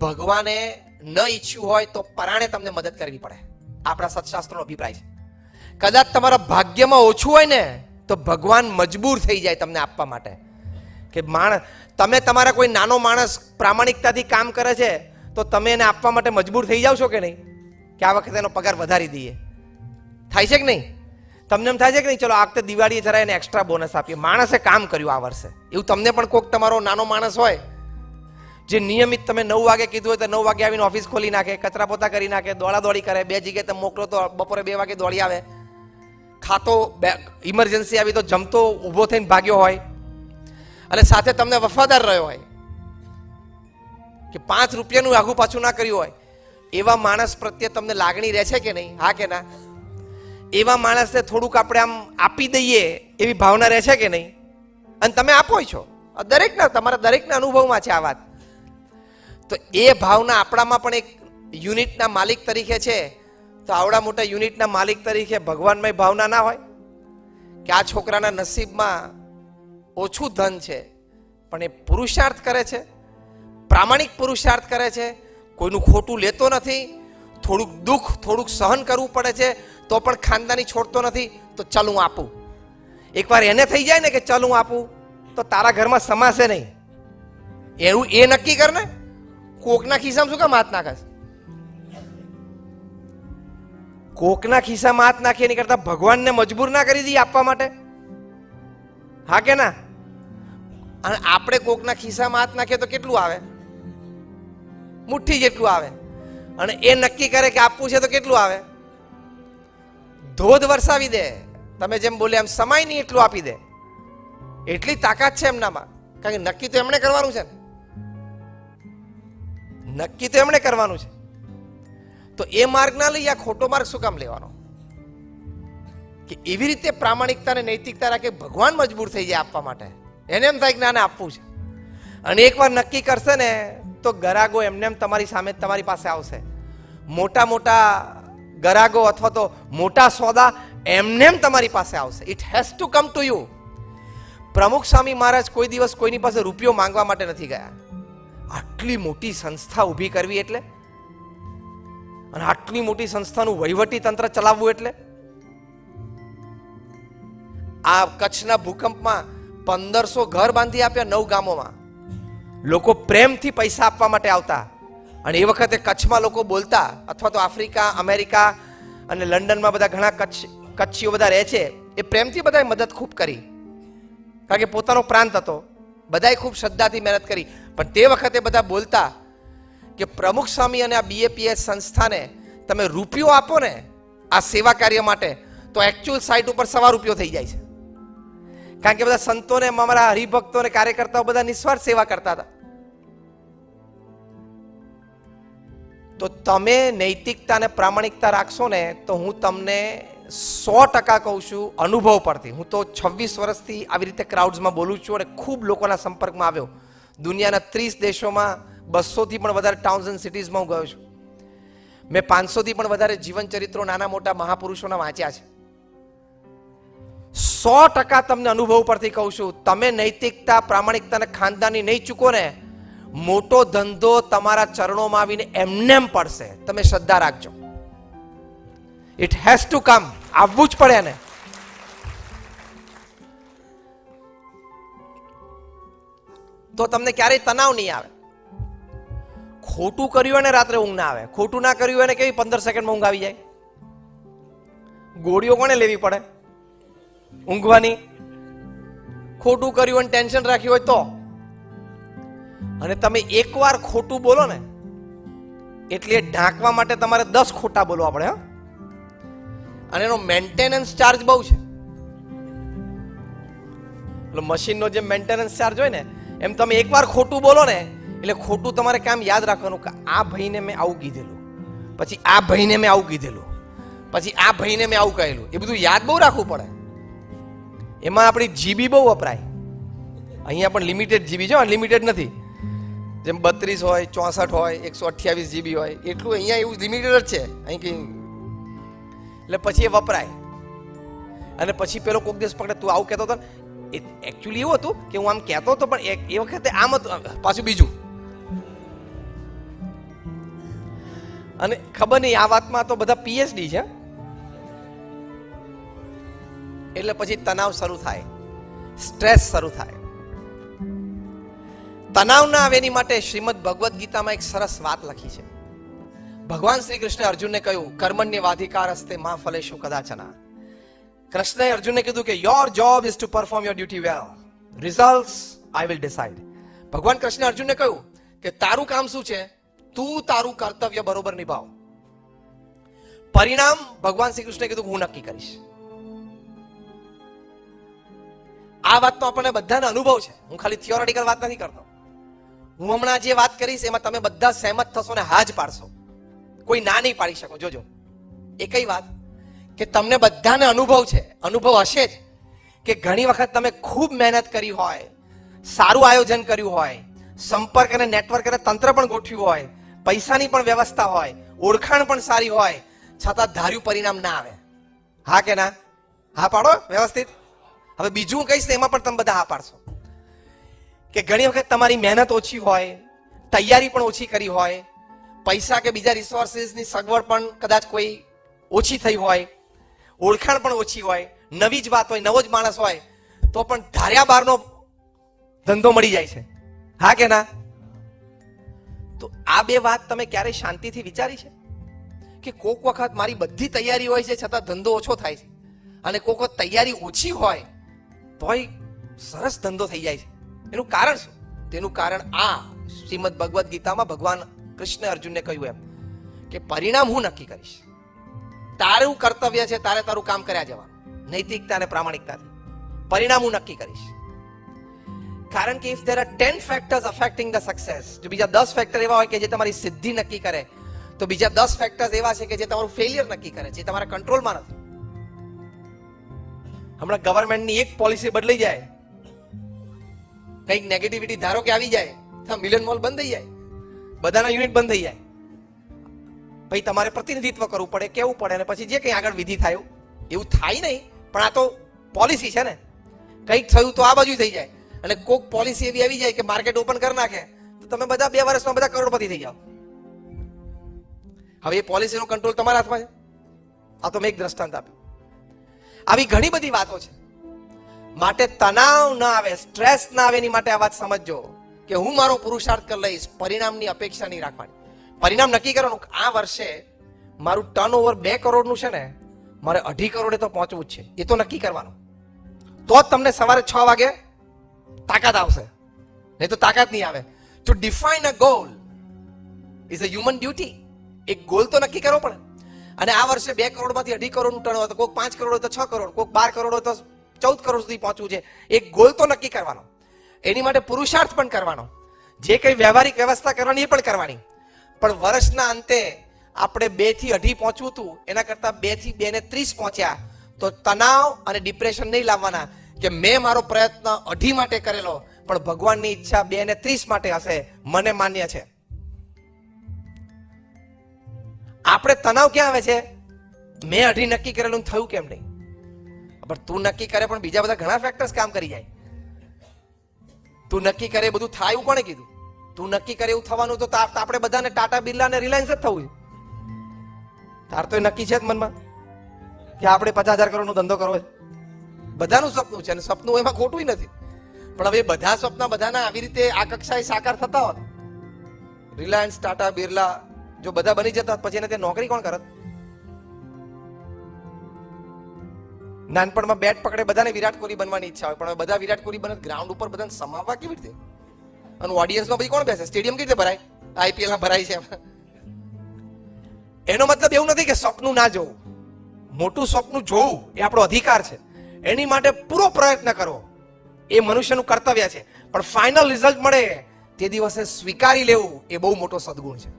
ભગવાને ન ઈચ્છ્યું હોય તો પરાણે તમને મદદ કરવી પડે. આપણા સત્શાસ્ત્રનો અભિપ્રાય છે. કદાચ તમારા ભાગ્યમાં ઓછું હોય ને તો ભગવાન મજબૂર થઈ જાય તમને આપવા માટે. કે તમે તમારા કોઈ નાનો માણસ પ્રામાણિકતાથી કામ કરે છે તો તમે એને આપવા માટે મજબૂર થઈ જાવ છો કે નહીં, કે આ વખતે એનો પગાર વધારી દઈએ? થાય છે કે નહીં? તમને એમ થાય છે કે નહીં, ચલો આ વખતે દિવાળીએ જરા એને એક્સ્ટ્રા બોનસ આપીએ. માણસે કામ કર્યું આ વર્ષે. એવું તમને પણ કોઈક તમારો નાનો માણસ હોય જે નિયમિત તમે 9 વાગે કીધું હોય તો 9 વાગે આવીને ઓફિસ ખોલી નાખે, કચરા પોતા કરી નાખે, દોડાદોડી કરે, 2 જગ્યાએ તમે મોકલો તો બપોરે 2 વાગે દોડી આવે, ખાતો ઇમરજન્સી આવી તો જમતો ઊભો થઈને ભાગ્યો હોય, અને સાથે તમને વફાદાર રહ્યો હોય, કે 5 રૂપિયાનું આઘું પાછું ના કર્યું હોય, એવા માણસ પ્રત્યે તમને લાગણી રહે છે કે નહીં? હા કે ના? એવા માણસને થોડુંક આપણે આમ આપી દઈએ એવી ભાવના રહે છે કે નહીં? અને તમે આપો છો. દરેકના, તમારા દરેકના અનુભવમાં છે આ વાત. તો એ ભાવના આપણામાં પણ એક યુનિટના માલિક તરીકે છે. તો આવડા મોટા યુનિટના માલિક તરીકે ભગવાનમાં ભાવના ના હોય કે આ છોકરાના નસીબમાં ઓછું ધન છે પણ એ પુરુષાર્થ કરે છે, પ્રામાણિક પુરુષાર્થ કરે છે, કોઈનું ખોટું લેતો નથી, થોડુંક દુઃખ થોડુંક સહન કરવું પડે છે તો પણ ખાનદાની છોડતો નથી, તો ચાલ હું આપું. એકવાર એને થઈ જાય ને કે ચાલ હું આપું તો તારા ઘરમાં સમાશે નહીં. એવું એ નક્કી કર ને. કોકના ખિસ્સામાં શું કામ હાથ નાખે? કોકના ખિસ્સામાં હાથ નાખી એની કરતા ભગવાનને મજબૂર ના કરી દઈએ આપવા માટે? હા કે ના? અને આપણે કોકના ખિસ્સામાં હાથ નાખીએ તો કેટલું આવે? મુઠ્ઠી જેટલું આવે. અને એ નક્કી કરે કે આપવું છે તો કેટલું આવે? ધોધ વરસાવી દે. તમે જેમ બોલ્યા એમ સમાય નહીં એટલું આપી દે. એટલી તાકાત છે એમનામાં. કારણ કે નક્કી તો એમણે કરવાનું છે ને. નક્કી તો એમણે કરવાનું છે. તો એ માર્ગ ના લઈ આ ખોટો માર્ગ શું કામ લેવાનો? કે એવી રીતે પ્રામાણિકતા અને નૈતિકતા રાખે ભગવાન મજબૂર થઈ જાય આપવા માટે. એને એમ થાય કે ના આપવું છે. અને એકવાર નક્કી કરશે ને તો ગરાગો એમને એમ તમારી સામે તમારી પાસે આવશે. મોટા મોટા ગરાગો અથવા તો મોટા સોદા એમને એમ તમારી પાસે આવશે. It has to come to you. પ્રમુખ સ્વામી મહારાજ કોઈ દિવસ કોઈની પાસે રૂપિયો માંગવા માટે નથી ગયા. આટલી મોટી સંસ્થા ઊભી કરવી એટલે, અને આટલી મોટી સંસ્થાનું વહીવટી તંત્ર ચલાવવું એટલે, આ કચ્છના ભૂકંપમાં 1500 ઘર બાંધી આપ્યા 9 ગામોમાં. લોકો પ્રેમથી પૈસા આપવા માટે આવતા. અને એ વખતે કચ્છમાં લોકો બોલતા, અથવા તો આફ્રિકા, અમેરિકા અને લંડનમાં બધા ઘણા કચ્છીઓ બધા રહે છે, એ પ્રેમથી બધાએ મદદ ખૂબ કરી. કારણ કે પોતાનો પ્રાંત હતો. બધાએ ખૂબ શ્રદ્ધાથી મહેનત કરી. પણ તે વખતે બધા બોલતા કે પ્રમુખ સ્વામી અને આ BAPS સંસ્થાને તમે રૂપિયો આપો ને આ સેવા કાર્ય માટે, તો એકચ્યુઅલ સાઇટ ઉપર ₹1 થઈ જાય છે. કારણ કે બધા સંતોને, અમારા હરિભક્તો અને કાર્યકર્તાઓ બધા નિસ્વાર્થ સેવા કરતા હતા. તો તમે નૈતિકતા અને પ્રામાણિકતા રાખશો ને તો હું તમને 100% કહું છું અનુભવ પરથી. હું તો 26 વર્ષથી આવી રીતે ક્રાઉડ્સમાં બોલું છું અને ખૂબ લોકોના સંપર્કમાં આવ્યો. દુનિયાના 30 દેશોમાં 200થી પણ વધારે ટાઉન્સ એન્ડ સિટીઝમાં હું ગયો છું. મેં 500થી પણ વધારે જીવન ચરિત્રો નાના મોટા મહાપુરુષોના વાંચ્યા છે. 100% તમને અનુભવ પરથી કહું છું, તમે નૈતિકતા, પ્રામાણિકતા અને ખાનદાની નહીં ચૂકો ને, મોટો ધંધો તમારા ચરણોમાં આવીને એમનેમ પડશે. તમે શ્રદ્ધા રાખજો. It has to come. આવવું જ પડે ને. તો તમને ક્યારેય તણાવ નહીં આવે. ખોટું કર્યું હોય ને રાત્રે ઊંઘ ના આવે. ખોટું ના કર્યું હોય ને કેવી 15 સેકન્ડમાં ઊંઘ આવી જાય. ગોળીઓ કોને લેવી પડે ઊંઘવાની? ખોટું કર્યું હોય, ટેન્શન રાખ્યું હોય તો. અને તમે એકવાર ખોટું બોલો ને એટલે ઢાંકવા માટે તમારે 10 ખોટા બોલવા પડે. અને એનો મેન્ટેનન્સ ચાર્જ બહુ છે. એટલે મશીનનો જે મેન્ટેનન્સ ચાર્જ હોય ને એમ તમે એકવાર ખોટું બોલો ને એટલે ખોટું તમારે કામ યાદ રાખવાનું કે આ ભાઈને મેં આવું કીધેલું, પછી આ ભાઈને મેં આવું કીધેલું, પછી આ ભાઈને મેં આવું કહેલું. એ બધું યાદ બહુ રાખવું પડે. એમાં આપણી જીબી બહુ વપરાય. અહીંયા પણ લિમિટેડ જીબી છે, અનલિમિટેડ નથી. જેમ 32 હોય, 64 હોય, 128 GB હોય, એટલું અહીંયા એવું લિમિટેડ જ છે અહીં કઈ. એટલે પછી એ વપરાય. અને પછી પેલો કોક દિવસ પકડે, તું આવું કહેતો હતો. એકચ્યુઅલી એવું હતું કે હું આમ કહેતો હતો પણ એ વખતે આમ હતું, પાછું બીજું. અને ખબર નહીં આ વાતમાં તો બધા પીએચડી છે. એટલે પછી તણાવ શરૂ થાય, સ્ટ્રેસ શરૂ થાય. તણાવ ના આવે એની માટે શ્રીમદ ભગવદ્ ગીતામાં એક સરસ વાત લખી છે. ભગવાન શ્રી કૃષ્ણે અર્જુનને કહ્યું, કર્મણ્યવાધિકાર હસ્તે મા ફલેષુ કદાચના. કૃષ્ણએ અર્જુનને કીધું કે your job is two perform your duty well, results I will decide. ભગવાન કૃષ્ણે અર્જુનને કહ્યું કે તારું કામ શું છે, તું તારું કર્તવ્ય બરોબર નિભાવ, પરિણામ ભગવાન શ્રી કૃષ્ણે કીધું હું નક્કી કરીશ. આ વાતનો આપણને બધાને અનુભવ છે. હું ખાલી થિયોરેટિકલ વાત નથી કરતો. હું હમણાં જે વાત કરીશ એમાં તમે બધા સહેમત થશો ને હા જ પાડશો, કોઈ ના નહીં પાડી શકો. જોજો, એ કઈ વાત કે તમને બધાને અનુભવ છે, અનુભવ હશે જ કે ઘણી વખત તમે ખૂબ મહેનત કરી હોય, સારું આયોજન કર્યું હોય, સંપર્ક અને નેટવર્ક અને તંત્ર પણ ગોઠવ્યું હોય, પૈસાની પણ વ્યવસ્થા હોય, ઓળખાણ પણ સારી હોય, છતાં ધાર્યું પરિણામ ના આવે. હા કે ના? હા પાડો વ્યવસ્થિત. હવે બીજું કહીશ એમાં પણ તમે બધા હા પાડશો કે ઘણી વખત તમારી મહેનત ઓછી હોય, તૈયારી પણ ઓછી કરી હોય, પૈસા કે બીજા રિસોર્સિસની સગવડ પણ કદાચ કોઈ ઓછી થઈ હોય, ઓળખાણ પણ ઓછી હોય, નવી જ વાત હોય, નવો જ માણસ હોય, તો પણ ધાર્યા બહારનો ધંધો મળી જાય છે. હા કે ના? તો આ બે વાત તમે ક્યારે શાંતિથી વિચારી છે કે કોક વખત મારી બધી તૈયારી હોય છે છતાં ધંધો ઓછો થાય છે, અને કોક વખત તૈયારી ઓછી હોય તોય સરસ ધંધો થઈ જાય છે. એનું કારણ શું? તેનું કારણ આ શ્રીમદ ભગવદ્ ગીતામાં ભગવાન કૃષ્ણ અર્જુનને કહ્યું એમ કે પરિણામ હું નક્કી કરીશ, તારું કર્તવ્ય છે તારે તારું કામ કર્યા જવાનું, નૈતિકતા અને પ્રામાણિકતાથી. પરિણામ હું નક્કી કરીશ. કારણ કે if there are 10 factors affecting the success, જો બીજા 10 ફેક્ટર એવા હોય કે જે તમારી સિદ્ધિ નક્કી કરે, તો બીજા 10 ફેક્ટર્સ એવા છે કે જે તમારું ફેલિયર નક્કી કરે, જે તમારા કંટ્રોલમાં નથી. હમણાં ગવર્મેન્ટની એક પોલિસી બદલાઈ જાય, કંઈક નેગેટિવિટી ધારો કે આવી જાય, તો મિલિયન મોલ બંધ થઈ જાય, બધાના યુનિટ બંધ થઈ જાય. પછી તમારે પ્રતિનિધિત્વ કરવું પડે, કેવું પડે, અને પછી જે કંઈ આગળ વિધિ થાય એવું થાય નહીં, પણ આ તો પોલિસી છે ને. કંઈક થયું તો આ બાજુ થઈ જાય, અને કોક પોલિસી એવી આવી જાય કે માર્કેટ ઓપન કરી નાખે તો તમે બધા 2 વર્ષમાં બધા કરોડપતિ થઈ જાઓ. હવે એ પોલિસીનો કંટ્રોલ તમારા હાથમાં છે. આ તો મેં એક દ્રષ્ટાંત આપ્યું. આવી ઘણી બધી વાતો છે. માટે તણાવ ના આવે, સ્ટ્રેસ ના આવે એની માટે આ વાત સમજજો કે હું મારો પુરુષાર્થ કરી લઈશ, પરિણામની અપેક્ષા નહીં રાખવાની. પરિણામ નક્કી કરવાનું. આ વર્ષે મારું ટર્નઓવર 2 કરોડનું છે ને, મારે 2.5 કરોડે તો પહોંચવું જ છે, એ તો નક્કી કરવાનું. તો જ તમને સવારે 6 વાગે તાકાત આવશે, નહીં તો તાકાત નહીં આવે. To define a goal is a human duty. એક ગોલ તો નક્કી કરવો પડે. અને આ વર્ષે 2 કરોડમાંથી 2.5 કરોડનું ટર્ન હોય તો કોઈક 5 કરોડ હોય તો 6 કરોડ, કોઈક 12 કરોડ હોય તો 14 કરોડ સુધી પહોંચવું છે. એક ગોલ તો નક્કી કરવાનો, એની માટે પુરુષાર્થ પણ કરવાનો, જે કઈ વ્યવહારિક વ્યવસ્થા કરવાની એ પણ કરવાની. પણ વર્ષના અંતે આપણે 2 થી 2.5 પહોંચવું હતું, એના કરતા 2 થી 2 ને 30 પહોંચ્યા, તો તણાવ અને ડિપ્રેશન નહીં લાવવાના કે મેં મારો પ્રયત્ન 2.5 માટે કરેલો, પણ ભગવાનની ઈચ્છા 2 ને 30 માટે હશે, મને માન્ય છે. આપણે તણાવ ક્યાં આવે છે? મેં 2.5 નક્કી કરેલું થયું કેમ નહીં? પણ તું નક્કી કરે પણ બીજા બધા ઘણા ફેક્ટર્સ કામ કરી જાય. તું નક્કી કરે બધું થાય એવું કોણે કીધું? તું નક્કી કરે એવું થવાનું તો આપણે બધાને ટાટા બિરલા ને રિલાયન્સ જ થવું છે. તાર તો એ નક્કી છે જ મનમાં કે આપણે 50,000 કરોડનો ધંધો કરવો છે. બધાનું સપનું છે, અને સપનું એમાં ખોટું નથી. પણ હવે બધા સપના બધાના આવી રીતે આ કક્ષાએ સાકાર થતા હોત, રિલાયન્સ, ટાટા બિરલા જો બધા બની જતા પછી એને તે નોકરી કોણ કરત? નાનપણમાં બેટ પકડે બધાને વિરાટ કોહલી બનવાની ઈચ્છા હોય, પણ હવે બધા વિરાટ કોહલી બને ગ્રાઉન્ડ ઉપર બધાને સમાવવા કેવી રીતે? અને ઓડિયન્સમાં પછી કોણ બેસે? સ્ટેડિયમ કેવી રીતે ભરાય? આઈપીએલ માં ભરાય છે. એનો મતલબ એવું નથી કે સપનું ના જોવું, મોટું સપનું જોવું એ આપણો અધિકાર છે. એની માટે પૂરો પ્રયત્ન કરવો એ મનુષ્યનું કર્તવ્ય છે. પણ ફાઇનલ રિઝલ્ટ મળે તે દિવસે સ્વીકારી લેવું એ બહુ મોટો સદગુણ છે.